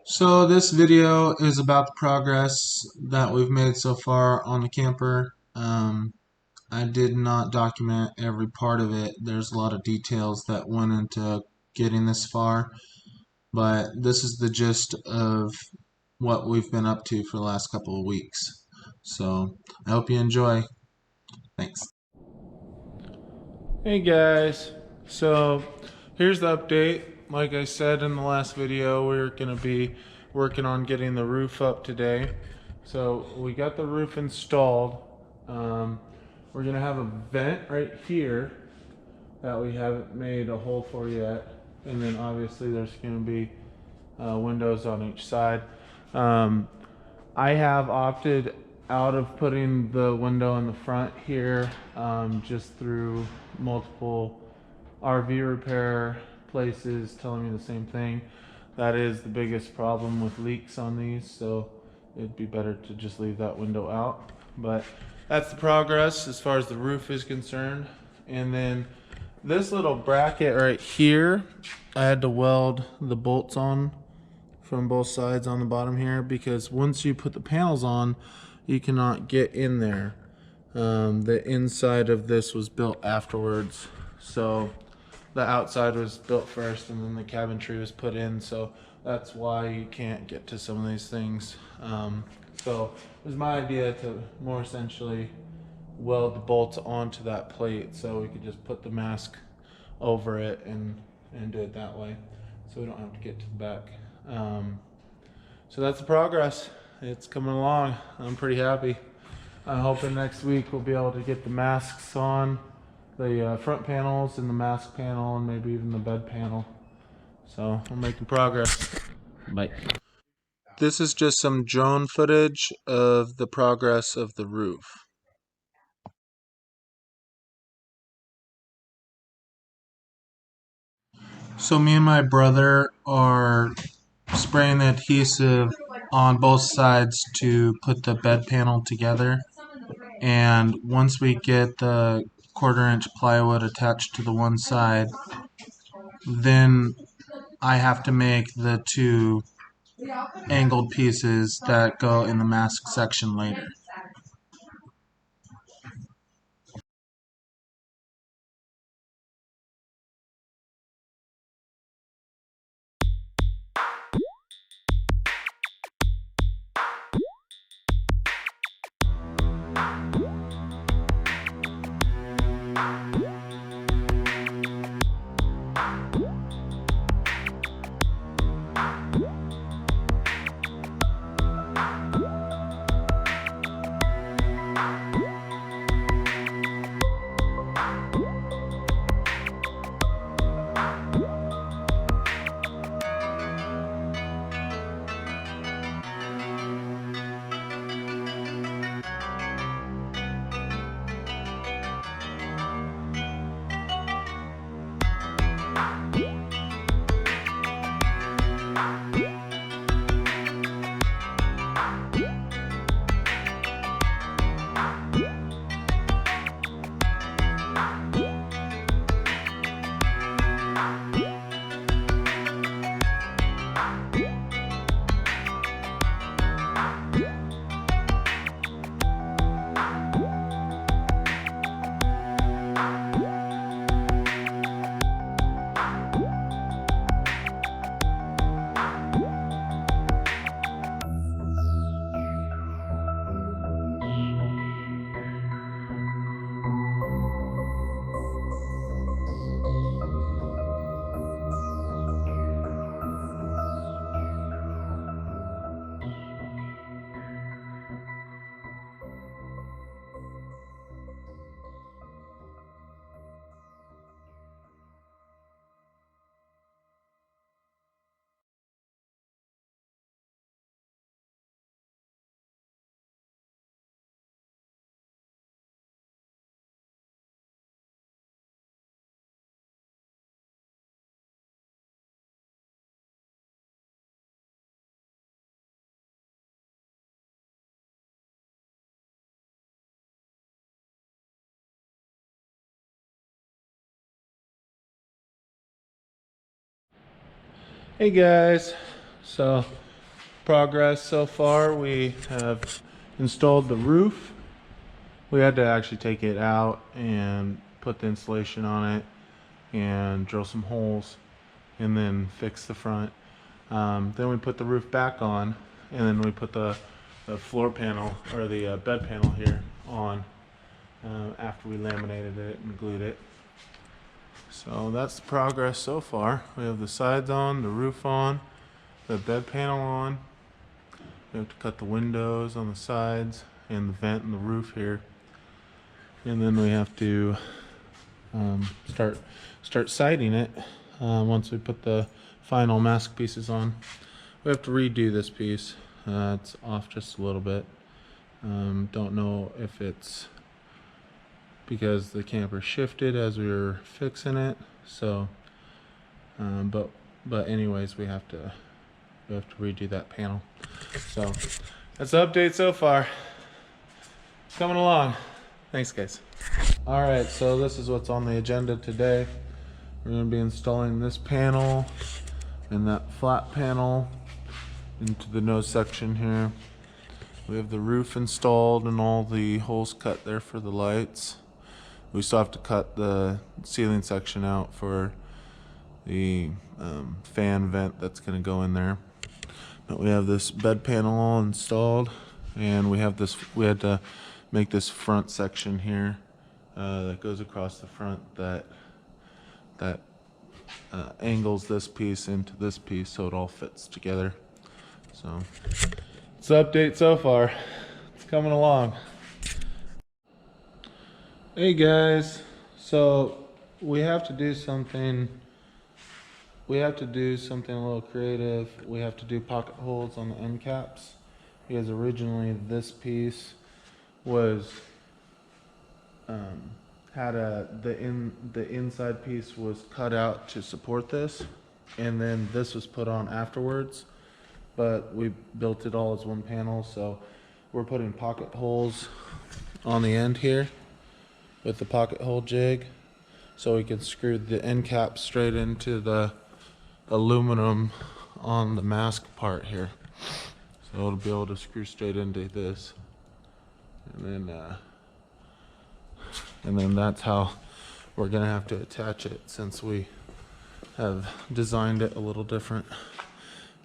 So this video is about the progress that we've made so far on the camper. I did not document every part of it. There's a lot of details that went into getting this far, but this is the gist of what we've been up to for the last couple of weeks. So I hope you enjoy. Thanks. Hey guys, so here's the update. Like I said in the last video, we're going to be working on getting the roof up today. So we got the roof installed. We're going to have a vent right here that we haven't made a hole for yet. And then obviously there's going to be windows on each side. Um, I have opted out of putting the window in the front here, just through multiple RV repair places telling me the same thing. That is the biggest problem with leaks on these, so it'd be better to just leave that window out. But that's the progress as far as the roof is concerned. And then this little bracket right here, I had to weld the bolts on from both sides on the bottom here, because once you put the panels on, you cannot get in there. The inside of this was built afterwards, so the outside was built first and then the cabinetry was put in, so that's why you can't get to some of these things. So it was my idea to more essentially weld the bolts onto that plate so we could just put the mask over it and do it that way, so we don't have to get to the back. So that's the progress. It's coming along. I'm pretty happy. I'm hoping next week we'll be able to get the masks on, the front panels and the mask panel and maybe even the bed panel. So we're making progress. Bye. This is just some drone footage of the progress of the roof. So me and my brother are spraying the adhesive on both sides to put the bed panel together. And once we get the 1/4 inch plywood attached to the one side, then I have to make the two angled pieces that go in the mask section later. Hey guys, so progress so far. We have installed the roof. We had to actually take it out and put the insulation on it and drill some holes and then fix the front. Then we put the roof back on, and then we put the floor panel or the bed panel here on after we laminated it and glued it. So that's the progress so far. We have the sides on, the roof on, the bed panel on. We have to cut the windows on the sides and the vent in the roof here. And then we have to start siding it once we put the final mask pieces on. We have to redo this piece. It's off just a little bit. Don't know if it's because the camper shifted as we were fixing it. So, but anyways, we have to redo that panel. So that's the update so far. It's coming along. Thanks, guys. All right, so this is what's on the agenda today. We're going to be installing this panel and that flat panel into the nose section here. We have the roof installed and all the holes cut there for the lights. We still have to cut the ceiling section out for the fan vent that's going to go in there. But we have this bed panel all installed, and we have this. We had to make this front section here that goes across the front that angles this piece into this piece so it all fits together. So it's the update so far. It's coming along. Hey guys, so we have to do something. We have to do something a little creative. We have to do pocket holes on the end caps, because originally this piece was the inside piece was cut out to support this, and then this was put on afterwards. But we built it all as one panel, so we're putting pocket holes on the end here with the pocket hole jig, so we can screw the end cap straight into the aluminum on the mask part here. So it'll be able to screw straight into this, and then that's how we're gonna have to attach it, since we have designed it a little different.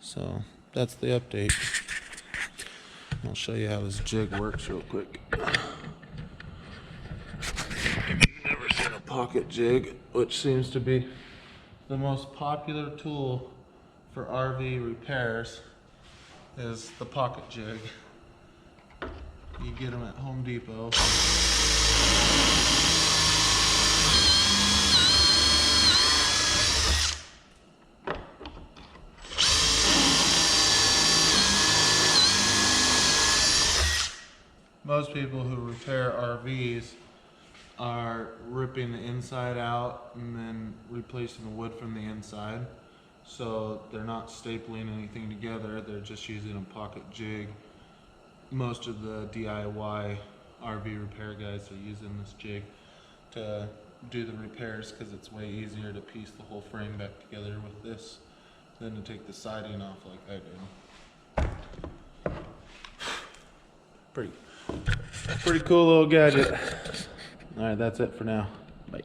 So that's the update. I'll show you how this jig works real quick. Never seen a pocket jig, which seems to be the most popular tool for RV repairs, is the pocket jig. You get them at Home Depot. Most people who repair RVs are ripping the inside out and then replacing the wood from the inside. So they're not stapling anything together, they're just using a pocket jig. Most of the DIY RV repair guys are using this jig to do the repairs, because it's way easier to piece the whole frame back together with this than to take the siding off like I do. Pretty cool little gadget. All right, that's it for now. Bye.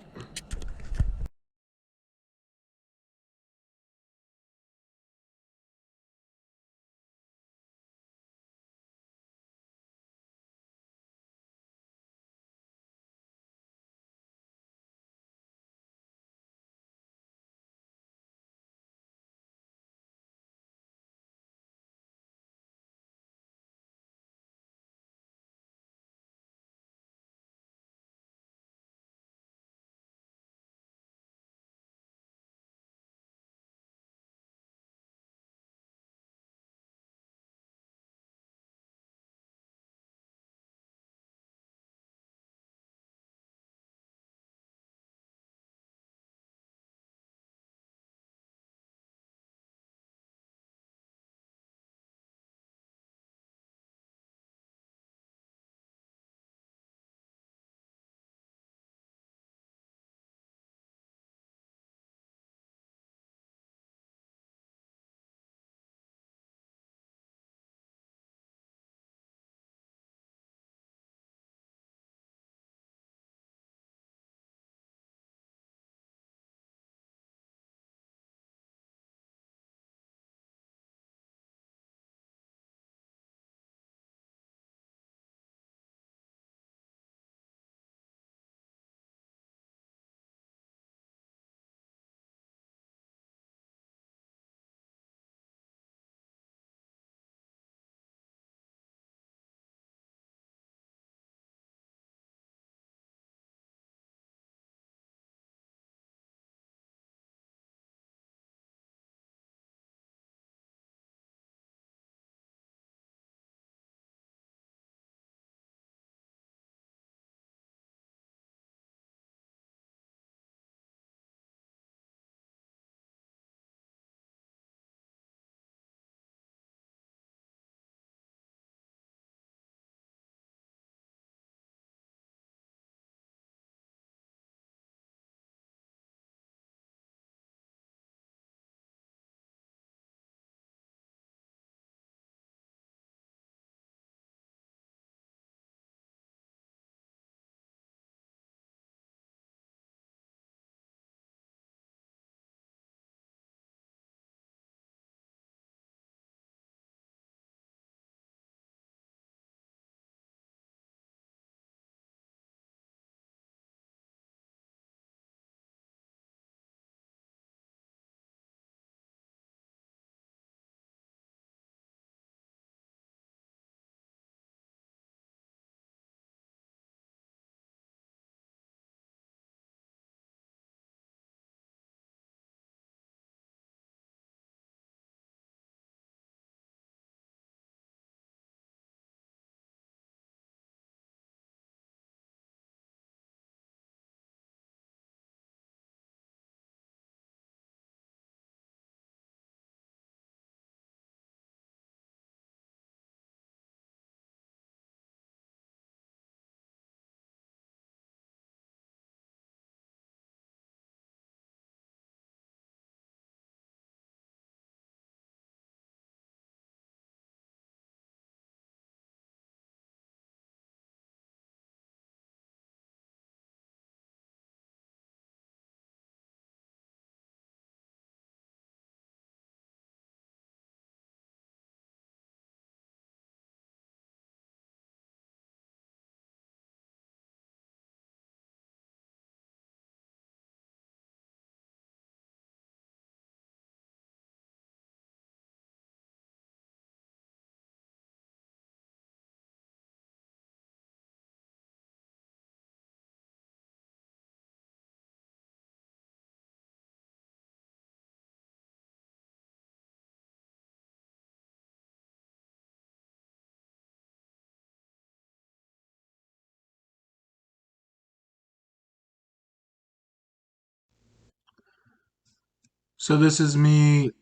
So this is me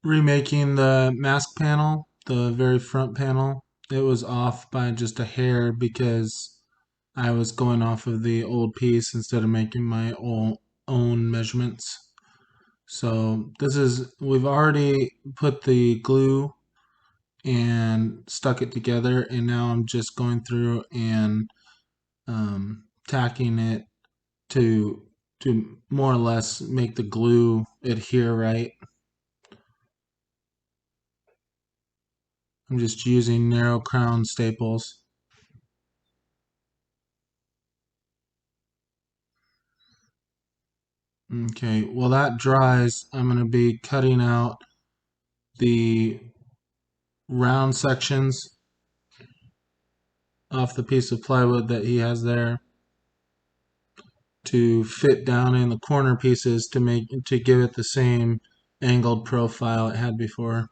remaking the mask panel, the very front panel. It was off by just a hair because I was going off of the old piece instead of making my own measurements. So we've already put the glue and stuck it together, and now I'm just going through and tacking it to more or less make the glue adhere right. I'm just using narrow crown staples. Okay, while that dries, I'm going to be cutting out the round sections off the piece of plywood that he has there to fit down in the corner pieces to give it the same angled profile it had before.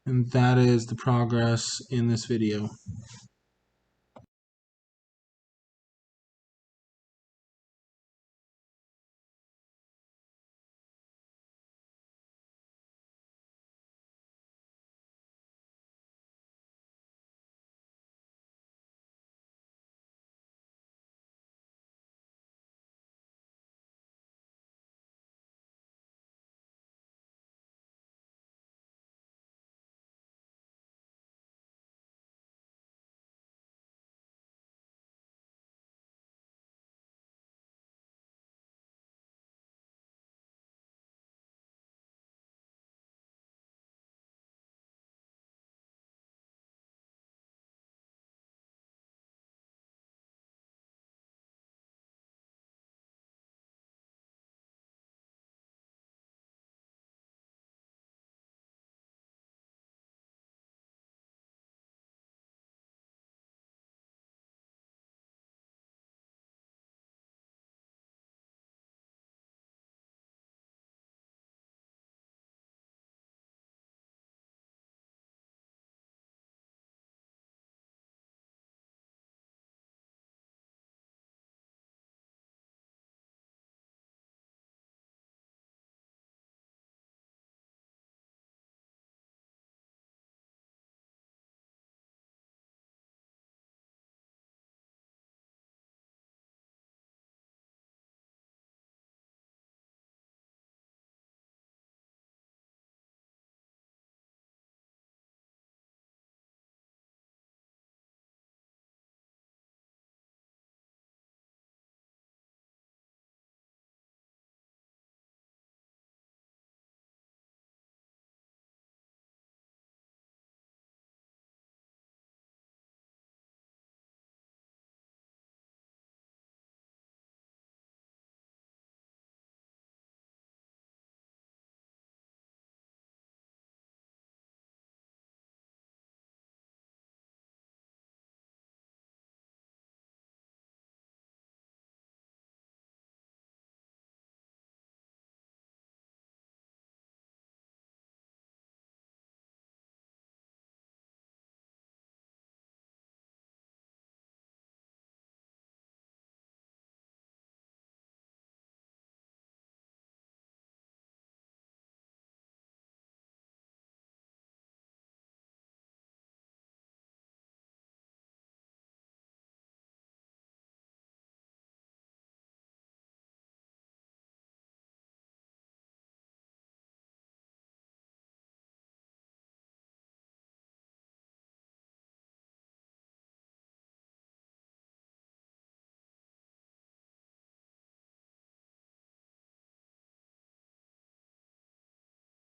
And that is the progress in this video.